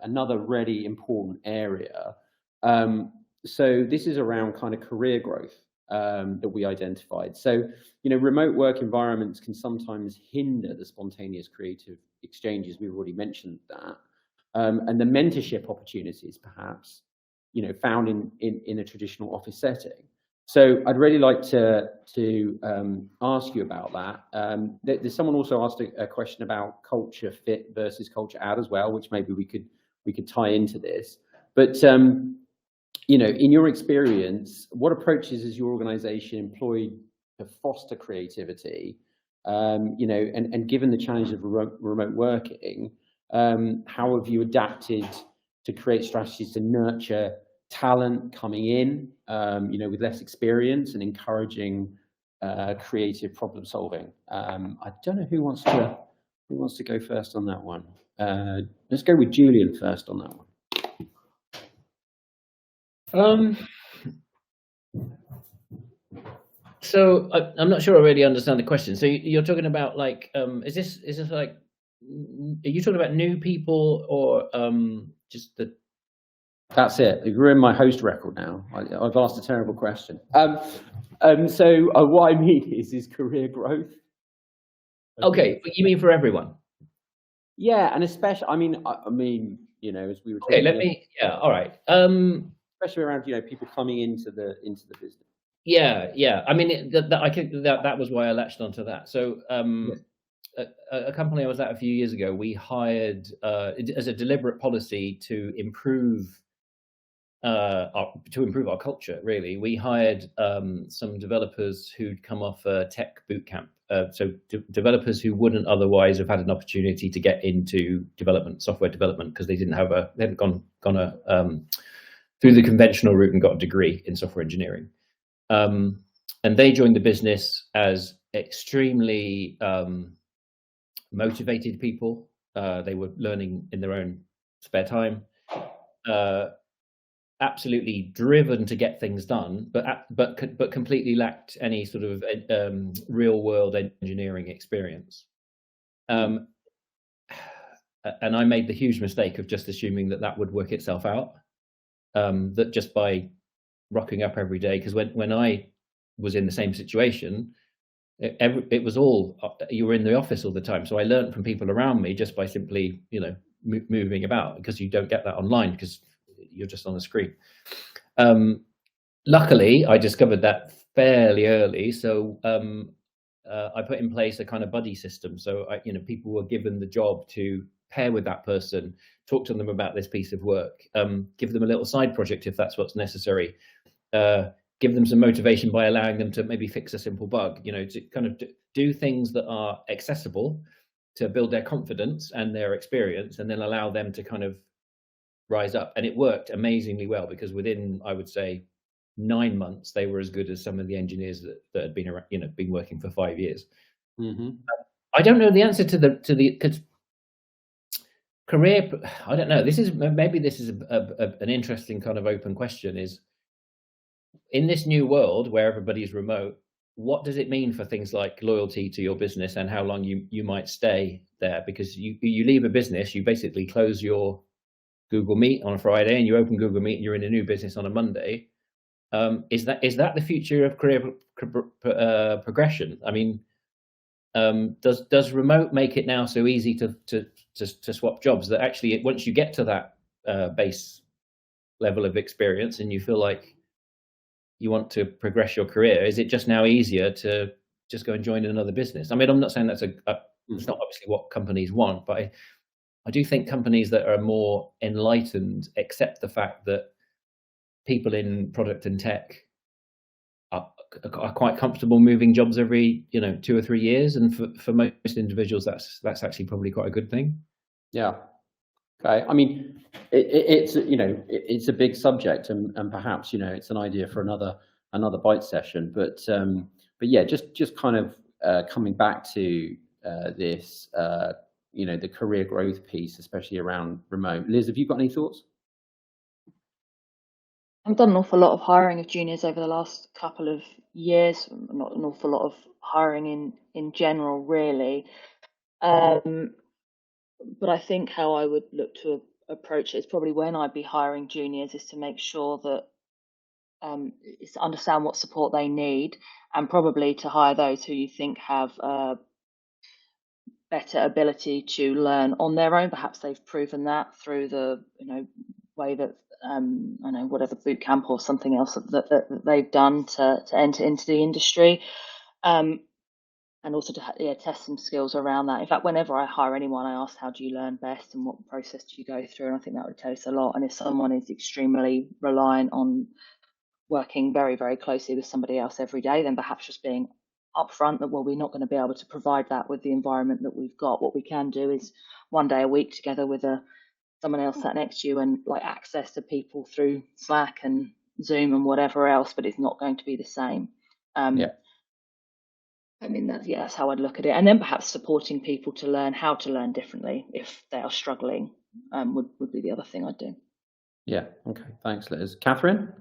Speaker 1: another really important area. So this is around kind of career growth that we identified. So, remote work environments can sometimes hinder the spontaneous creative exchanges. We've already mentioned that. And the mentorship opportunities, perhaps, found in a traditional office setting. So I'd really like to ask you about that. There's someone also asked a question about culture fit versus culture out as well, which maybe we could tie into this. But in your experience, what approaches has your organization employed to foster creativity? And given the challenge of remote working, how have you adapted to create strategies to nurture talent coming in, with less experience and encouraging creative problem solving? I don't know who wants to go first on that one. Let's go with Julian first on that one.
Speaker 3: So I'm not sure I really understand the question. So you're talking about like, is this like, are you talking about new people or just the?
Speaker 1: That's it. You're in my host record now. I've asked a terrible question. So what I mean is career growth.
Speaker 3: Okay, but you mean for everyone?
Speaker 1: Yeah, and especially, I mean, as we were talking.
Speaker 3: Okay, all right.
Speaker 1: Especially around, people coming into the business.
Speaker 3: Yeah. I mean, that was why I latched onto that. So, a company I was at a few years ago, we hired as a deliberate policy to improve our culture. Really, we hired some developers who'd come off a tech boot camp. So developers who wouldn't otherwise have had an opportunity to get into software development, because they hadn't gone through the conventional route and got a degree in software engineering. And they joined the business as extremely motivated people. They were learning in their own spare time, absolutely driven to get things done, but completely lacked any sort of real world engineering experience. And I made the huge mistake of just assuming that would work itself out. That just by rocking up every day, because when I was in the same situation, it was all, you were in the office all the time. So I learned from people around me just by simply, moving about, because you don't get that online because you're just on a screen. Luckily, I discovered that fairly early. So I put in place a kind of buddy system. So people were given the job to pair with that person, talk to them about this piece of work, give them a little side project if that's what's necessary, give them some motivation by allowing them to maybe fix a simple bug, to kind of do things that are accessible to build their confidence and their experience, and then allow them to kind of rise up. And it worked amazingly well, because within, I would say, 9 months, they were as good as some of the engineers that had been around, been working for 5 years. Mm-hmm. I don't know the answer to the cause career. I don't know. This is an interesting kind of open question. Is in this new world where everybody's remote, what does it mean for things like loyalty to your business and how long you might stay there? Because you leave a business, you basically close your Google Meet on a Friday and you open Google Meet and you're in a new business on a Monday. Is that the future of career progression? I mean, does remote make it now so easy to swap jobs that actually once you get to that base level of experience and you feel like you want to progress your career, is it just now easier to just go and join another business? I mean, I'm not saying that's it's not obviously what companies want, but I do think companies that are more enlightened accept the fact that people in product and tech are quite comfortable moving jobs every 2 or 3 years, and for most individuals that's actually probably quite a good thing.
Speaker 1: Yeah. Okay. I mean, it's it's a big subject, and perhaps it's an idea for another Byte session. But yeah, just kind of coming back to this, the career growth piece, especially around remote. Liz, have you got any thoughts?
Speaker 2: I've done an awful lot of hiring of juniors over the last couple of years. Not an awful lot of hiring in general, really. But I think how I would look to approach it is probably when I'd be hiring juniors is to make sure that is to understand what support they need, and probably to hire those who you think have better ability to learn on their own. Perhaps they've proven that through the way that I know whatever boot camp or something else that they've done to enter into the industry. And also to test some skills around that. In fact, whenever I hire anyone, I ask, how do you learn best and what process do you go through? And I think that would tell us a lot. And if someone is extremely reliant on working very, very closely with somebody else every day, then perhaps just being upfront that, well, we're not going to be able to provide that with the environment that we've got. What we can do is one day a week together with someone else sat next to you and access to people through Slack and Zoom and whatever else, but it's not going to be the same.
Speaker 1: Yeah.
Speaker 2: I mean, that's how I'd look at it. And then perhaps supporting people to learn how to learn differently if they are struggling would be the other thing I'd do.
Speaker 1: Yeah. Okay. Thanks, Liz. Catherine?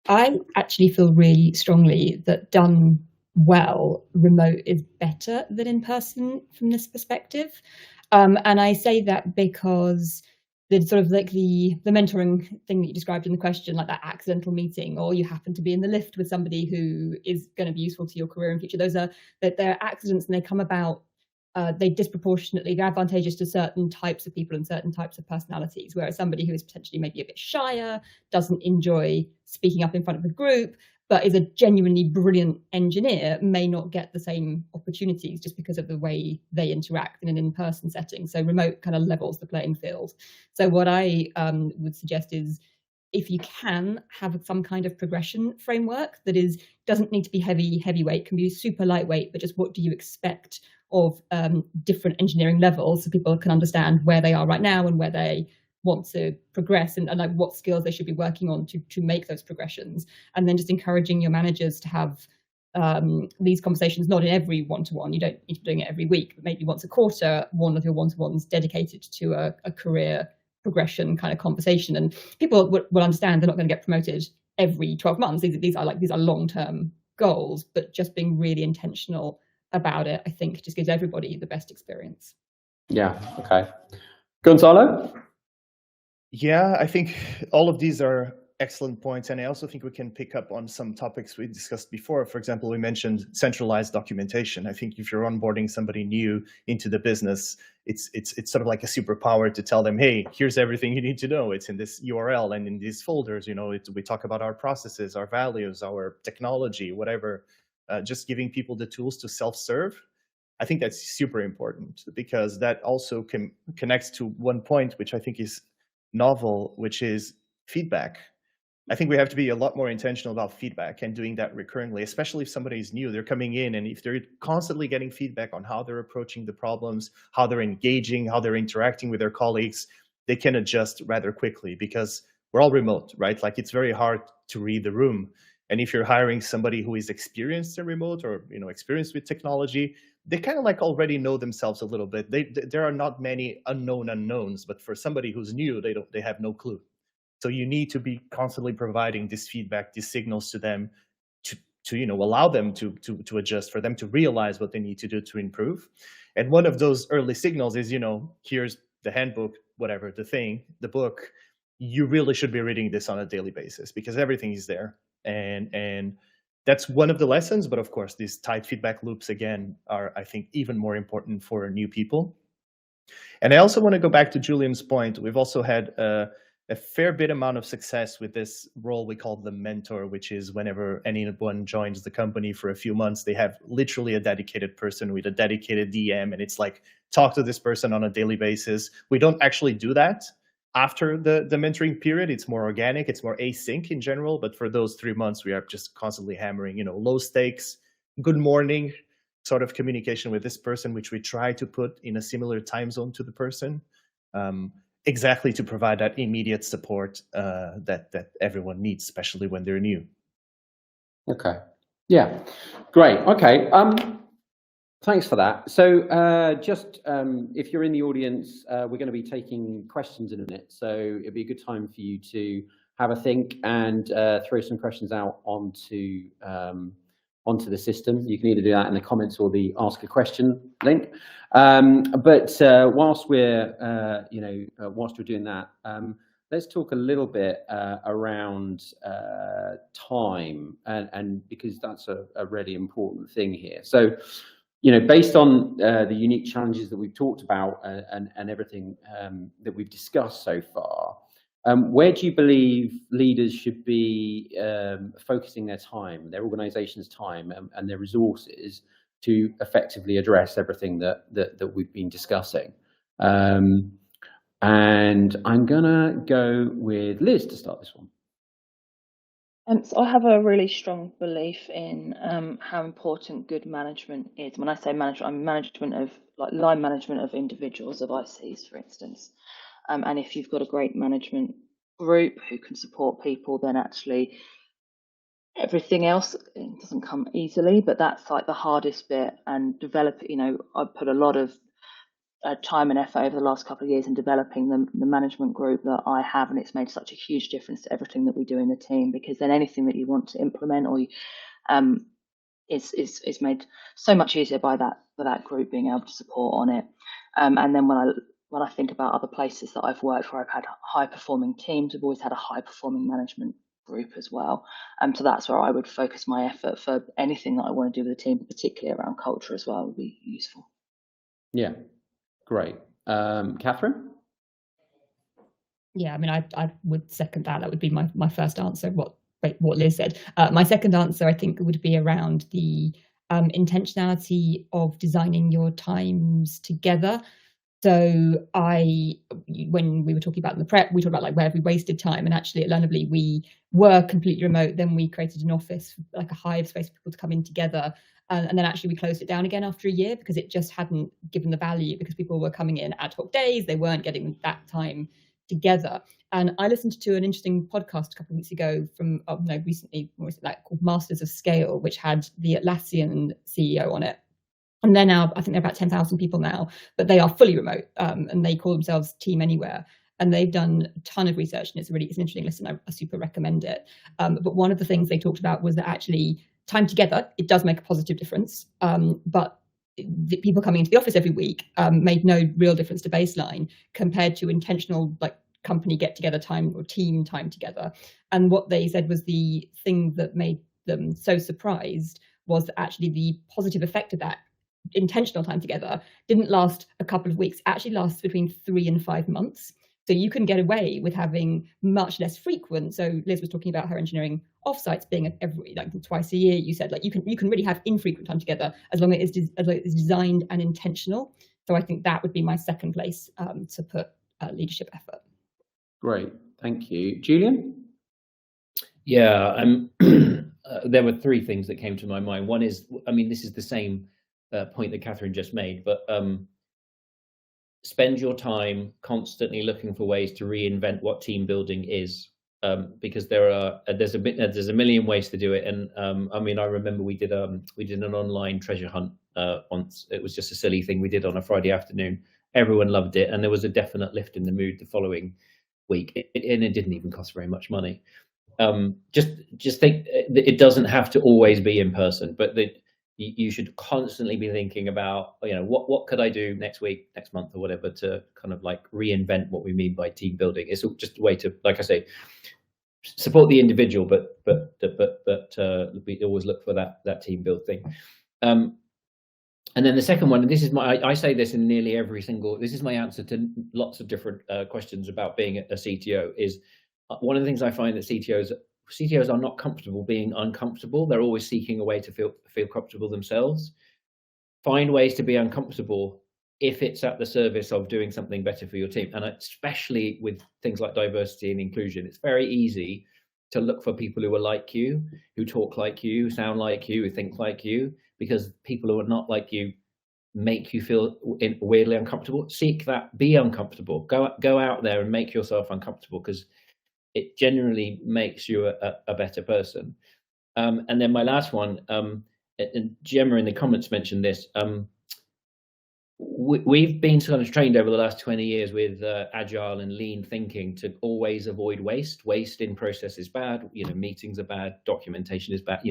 Speaker 5: I actually feel really strongly that done well, remote is better than in person from this perspective. And I say that because the sort of the mentoring thing that you described in the question, like that accidental meeting, or you happen to be in the lift with somebody who is going to be useful to your career in future. Those are they're accidents, and they come about. They're advantageous to certain types of people and certain types of personalities. Whereas somebody who is potentially maybe a bit shyer, doesn't enjoy speaking up in front of a group, but is a genuinely brilliant engineer, may not get the same opportunities just because of the way they interact in an in-person setting. So remote kind of levels the playing field. So what I would suggest is, if you can have some kind of progression framework that doesn't need to be heavyweight, can be super lightweight, but just what do you expect of different engineering levels, so people can understand where they are right now and where they want to progress, and like what skills they should be working on to make those progressions. And then just encouraging your managers to have these conversations, not in every one-to-one. You don't need to be doing it every week, but maybe once a quarter, one of your one-to-ones dedicated to a career progression kind of conversation. And people will understand they're not going to get promoted every 12 months. These are long-term goals, but just being really intentional about it, I think, just gives everybody the best experience.
Speaker 1: Yeah. Okay. Gonzalo?
Speaker 4: Yeah, I think all of these are excellent points. And I also think we can pick up on some topics we discussed before. For example, we mentioned centralized documentation. I think if you're onboarding somebody new into the business, it's sort of like a superpower to tell them, hey, here's everything you need to know. It's in this URL and in these folders. We talk about our processes, our values, our technology, whatever. Just giving people the tools to self-serve. I think that's super important, because that also connects to one point, which I think is novel, which is feedback. I think we have to be a lot more intentional about feedback and doing that recurrently, especially if somebody is new, they're coming in, and if they're constantly getting feedback on how they're approaching the problems, how they're engaging, how they're interacting with their colleagues, they can adjust rather quickly, because we're all remote, right? Like, it's very hard to read the room. And if you're hiring somebody who is experienced in remote, or experienced with technology, they kind of already know themselves a little bit. There are not many unknown unknowns, but for somebody who's new, they have no clue. So you need to be constantly providing this feedback, these signals to them to allow them to adjust, for them to realize what they need to do to improve. And one of those early signals is, here's the handbook, whatever, the book. You really should be reading this on a daily basis because everything is there. And that's one of the lessons. But of course, these tight feedback loops, again, are, I think, even more important for new people. And I also want to go back to Julian's point. We've also had a fair bit amount of success with this role we call the mentor, which is whenever anyone joins the company for a few months, they have literally a dedicated person with a dedicated DM, and it's like, talk to this person on a daily basis. We don't actually do that after the mentoring period. It's more organic, it's more async in general, but for those 3 months, we are just constantly hammering, low stakes, good morning sort of communication with this person, which we try to put in a similar time zone to the person. Exactly to provide that immediate support that everyone needs, especially when they're new.
Speaker 1: Okay. Yeah. Great. Okay. Thanks for that. So just if you're in the audience, we're going to be taking questions in a minute. So it'd be a good time for you to have a think and throw some questions out onto the system. You can either do that in the comments or the ask a question link. But whilst we're doing that, let's talk a little bit around time, and because that's a really important thing here. So, based on the unique challenges that we've talked about and everything that we've discussed so far, where do you believe leaders should be focusing their time, their organization's time, and their resources to effectively address everything that we've been discussing? And I'm gonna go with Liz to start this one.
Speaker 2: So I have a really strong belief in how important good management is. When I say management, I mean management of line management of individuals, of ICs, for instance. And if you've got a great management group who can support people, then actually everything else doesn't come easily. But that's like the hardest bit. And I've put a lot of time and effort over the last couple of years in developing the management group that I have, and it's made such a huge difference to everything that we do in the team, because then anything that you want to implement or is made so much easier by that group being able to support on it. And then when I think about other places that I've worked where I've had high performing teams, we've always had a high performing management group as well. So that's where I would focus my effort for anything that I want to do with the team, particularly around culture as well, would be useful.
Speaker 1: Yeah. Great. Catherine?
Speaker 5: Yeah, I mean, I would second that. That would be my first answer, what Liz said. My second answer, I think, would be around the intentionality of designing your times together. So when we were talking about in the prep, we talked about where we wasted time, and actually at Learnably, we were completely remote. Then we created an office, like a hive space for people to come in together. And then actually we closed it down again after a year because it just hadn't given the value, because people were coming in ad hoc days. They weren't getting that time together. And I listened to an interesting podcast a couple of weeks ago from recently, called Masters of Scale, which had the Atlassian CEO on it. And they're now, I think they're about 10,000 people now, but they are fully remote, and they call themselves Team Anywhere. And they've done a ton of research, and it's an interesting listen. I super recommend it. But one of the things they talked about was that actually time together, it does make a positive difference. But the people coming into the office every week made no real difference to baseline compared to intentional company get together time or team time together. And what they said was the thing that made them so surprised was that actually the positive effect of that intentional time together didn't last a couple of weeks, actually lasts between 3 and 5 months. So you can get away with having much less frequent. So Liz was talking about her engineering offsites being every twice a year. You said you can really have infrequent time together as long as it is designed and intentional. So I think that would be my second place to put leadership effort.
Speaker 1: Great, thank you, Julian.
Speaker 3: Yeah, there were 3 things that came to my mind. One is, this is the same point that Catherine just made, but spend your time constantly looking for ways to reinvent what team building is, because there's a million ways to do it. And I remember we did an online treasure hunt once. It was just a silly thing we did on a Friday afternoon. Everyone loved it, and there was a definite lift in the mood the following week, and it didn't even cost very much money. Just think that it doesn't have to always be in person, but that you should constantly be thinking about, what could I do next week, next month, or whatever, to kind of like reinvent what we mean by team building. It's just a way to, like I say, support the individual, but we always look for that team build thing. And then the second one, and this is I say this in nearly every single, this is my answer to lots of different questions about being a CTO, is one of the things I find that CTOs are not comfortable being uncomfortable. They're always seeking a way to feel comfortable themselves. Find ways to be uncomfortable if it's at the service of doing something better for your team. And especially with things like diversity and inclusion, it's very easy to look for people who are like you, who talk like you, sound like you, who think like you, because people who are not like you make you feel weirdly uncomfortable. Seek that, be uncomfortable, go out there and make yourself uncomfortable, because it generally makes you a better person. And then my last one, and Gemma in the comments mentioned this, we've been sort of trained over the last 20 years with agile and lean thinking to always avoid waste. Waste in process is bad, meetings are bad, documentation is bad,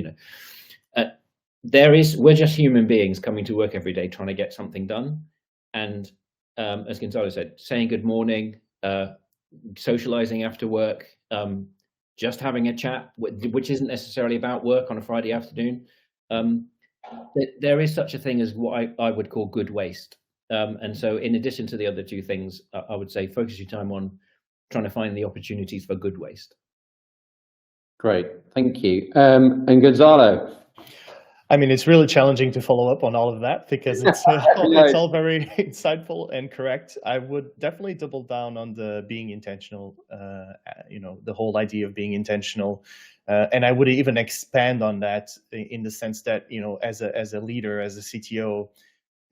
Speaker 3: we're just human beings coming to work every day trying to get something done. And as Gonzalo said, saying good morning, socializing after work, just having a chat, which isn't necessarily about work on a Friday afternoon. There is such a thing as what I would call good waste. And so in addition to the other two things, I would say focus your time on trying to find the opportunities for good waste.
Speaker 1: Great, thank you. And Gonzalo?
Speaker 4: I mean, it's really challenging to follow up on all of that, because it's all very insightful and correct. I would definitely double down on the being intentional, the whole idea of being intentional. And I would even expand on that in the sense that, as a leader, as a CTO,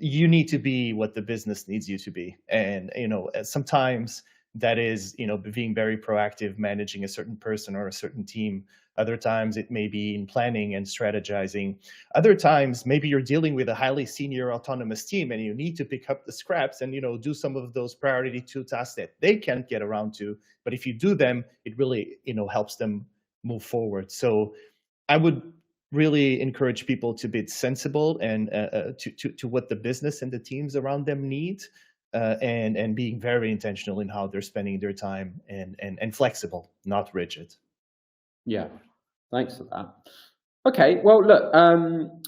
Speaker 4: you need to be what the business needs you to be. And, sometimes that is, being very proactive, managing a certain person or a certain team. Other times it may be in planning and strategizing. Other times, maybe you're dealing with a highly senior autonomous team and you need to pick up the scraps and, do some of those priority 2 tasks that they can't get around to. But if you do them, it really, helps them move forward. So I would really encourage people to be sensible and to what the business and the teams around them need, and being very intentional in how they're spending their time, and flexible, not rigid.
Speaker 1: Yeah, thanks for that. Okay, well, look,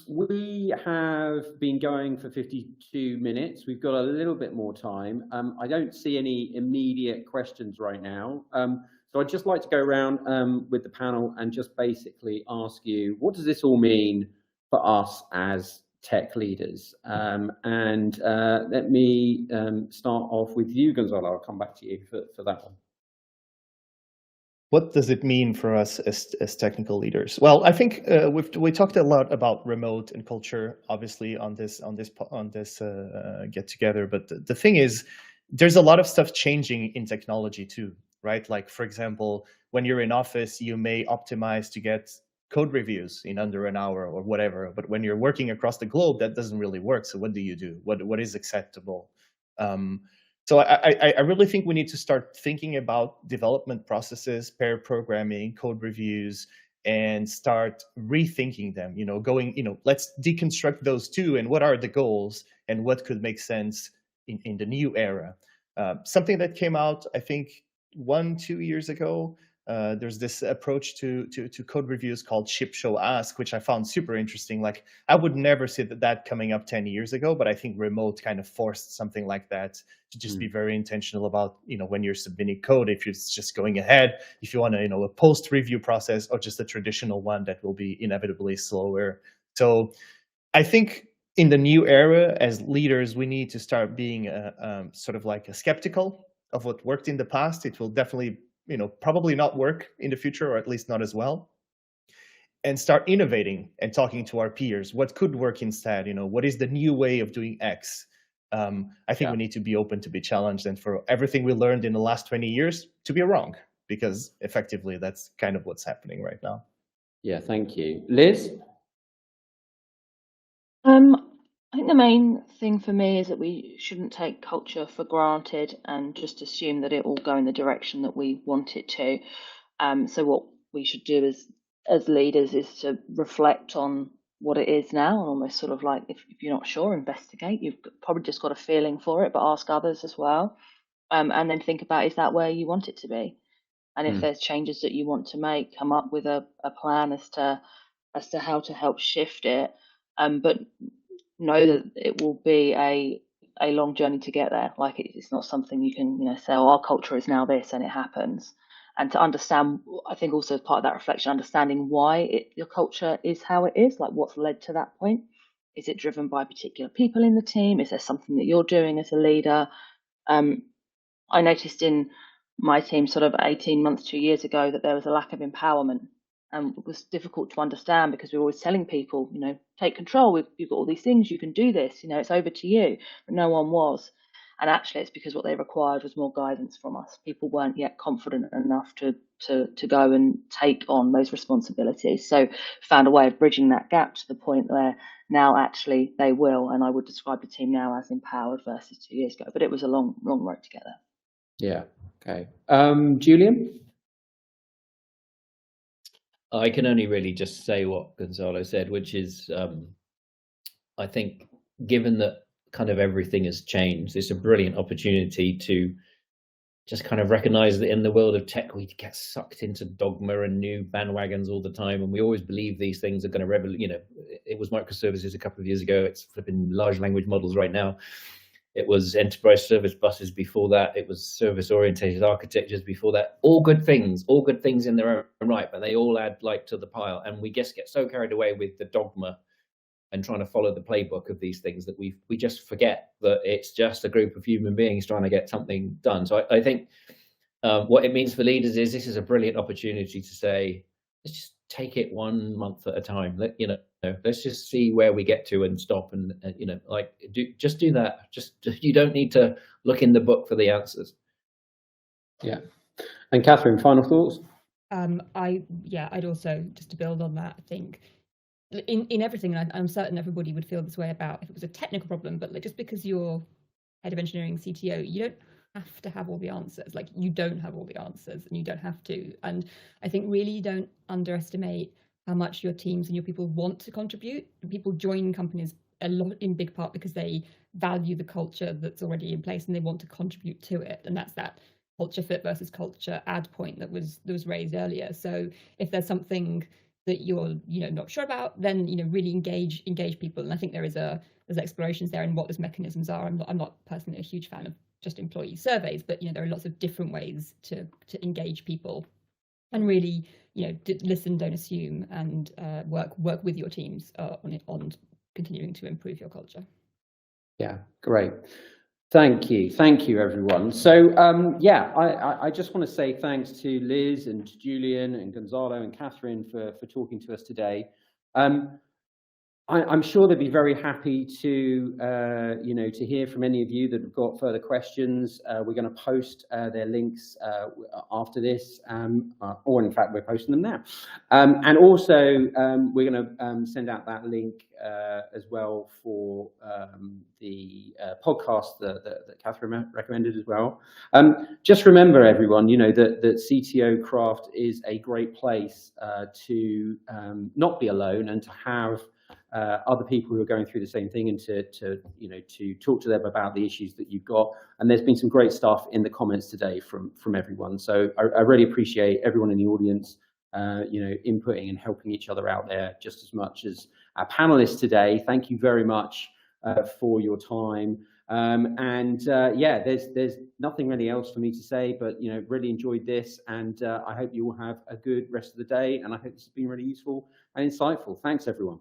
Speaker 1: we have been going for 52 minutes. We've got a little bit more time. I don't see any immediate questions right now. So I'd just like to go around with the panel and just basically ask you, what does this all mean for us as tech leaders? And let me start off with you, Gonzalo. I'll come back to you for that one.
Speaker 4: What does it mean for us as technical leaders? Well, I think we talked a lot about remote and culture, obviously, on this get together. But the thing is, there's a lot of stuff changing in technology too, right? Like, for example, when you're in office, you may optimize to get code reviews in under an hour or whatever. But when you're working across the globe, that doesn't really work. So what do you do? What is acceptable? So I really think we need to start thinking about development processes, pair programming, code reviews, and start rethinking them. Let's deconstruct those two, and what are the goals, and what could make sense in the new era. Something that came out, I think, 1-2 years ago. There's this approach to code reviews called Ship, Show, Ask, which I found super interesting. Like, I would never see that coming up 10 years ago, but I think remote kind of forced something like that to just be very intentional about, when you're submitting code, if it's just going ahead, if you want to, a post-review process, or just a traditional one that will be inevitably slower. So I think in the new era, as leaders, we need to start being sort of like a skeptical of what worked in the past. It will definitely probably not work in the future, or at least not as well, and start innovating and talking to our peers. What could work instead? What is the new way of doing X? I think we need to be open to be challenged, and for everything we learned in the last 20 years to be wrong, because effectively that's kind of what's happening right now.
Speaker 1: Yeah, thank you. Liz?
Speaker 2: I think the main thing for me is that we shouldn't take culture for granted and just assume that it will go in the direction that we want it to. So what we should do as leaders is to reflect on what it is now, and almost sort of like, if you're not sure, investigate. You've probably just got a feeling for it, but ask others as well. And then think about, is that where you want it to be? And if there's changes that you want to make, come up with a plan as to how to help shift it. But know that it will be a long journey to get there. Like, it's not something you can say, oh, our culture is now this, and it happens. And to understand, I think also as part of that reflection, understanding why your culture is how it is, like what's led to that point. Is it driven by particular people in the team? Is there something that you're doing as a leader? I noticed in my team sort of 18 months, 2 years ago, that there was a lack of empowerment, and it was difficult to understand because we were always telling people, take control. You've got all these things, you can do this, it's over to you. But no one was. And actually, it's because what they required was more guidance from us. People weren't yet confident enough to go and take on those responsibilities. So found a way of bridging that gap to the point where now actually they will. And I would describe the team now as empowered versus 2 years ago. But it was a long road to get there.
Speaker 1: Yeah. Okay. Julian?
Speaker 3: I can only really just say what Gonzalo said, which is, I think, given that kind of everything has changed, it's a brilliant opportunity to just kind of recognize that in the world of tech, we get sucked into dogma and new bandwagons all the time. And we always believe these things are going to it was microservices a couple of years ago. It's flipping large language models right now. It was enterprise service buses before that. It was service-oriented architectures before that. All good things in their own right, but they all add like to the pile. And we just get so carried away with the dogma and trying to follow the playbook of these things that we just forget that it's just a group of human beings trying to get something done. So I think what it means for leaders is this is a brilliant opportunity to say, let's just take it 1 month at a time. Let's just see where we get to and stop and just do that. You don't need to look in the book for the answers.
Speaker 1: Yeah. And Catherine, final thoughts?
Speaker 5: I'd also, just to build on that, I think in everything, and I'm certain everybody would feel this way about if it was a technical problem, but just because you're head of engineering, CTO, you don't have to have all the answers. Like, you don't have all the answers, and you don't have to. And I think really you don't underestimate how much your teams and your people want to contribute. People join companies a lot in big part because they value the culture that's already in place and they want to contribute to it. And that's that culture fit versus culture add point that was raised earlier. So if there's something that you're not sure about, then really engage people. And I think there's explorations there in what those mechanisms are. I'm not personally a huge fan of just employee surveys, but there are lots of different ways to engage people and really listen, don't assume, and work with your teams on continuing to improve your culture.
Speaker 1: Yeah, great. Thank you, everyone. So I just want to say thanks to Liz and to Julian and Gonzalo and Catherine for talking to us today. I'm sure they'd be very happy to to hear from any of you that have got further questions. We're going to post their links after this, or in fact we're posting them now. And also we're going to send out that link as well for the podcast that Catherine recommended as well. Just remember, everyone, that CTO Craft is a great place to not be alone and to have other people who are going through the same thing, and to talk to them about the issues that you've got. And there's been some great stuff in the comments today from everyone. So I really appreciate everyone in the audience inputting and helping each other out there just as much as our panelists today. Thank you very much for your time. There's nothing really else for me to say, but really enjoyed this, and I hope you all have a good rest of the day, and I hope this has been really useful and insightful. Thanks, everyone.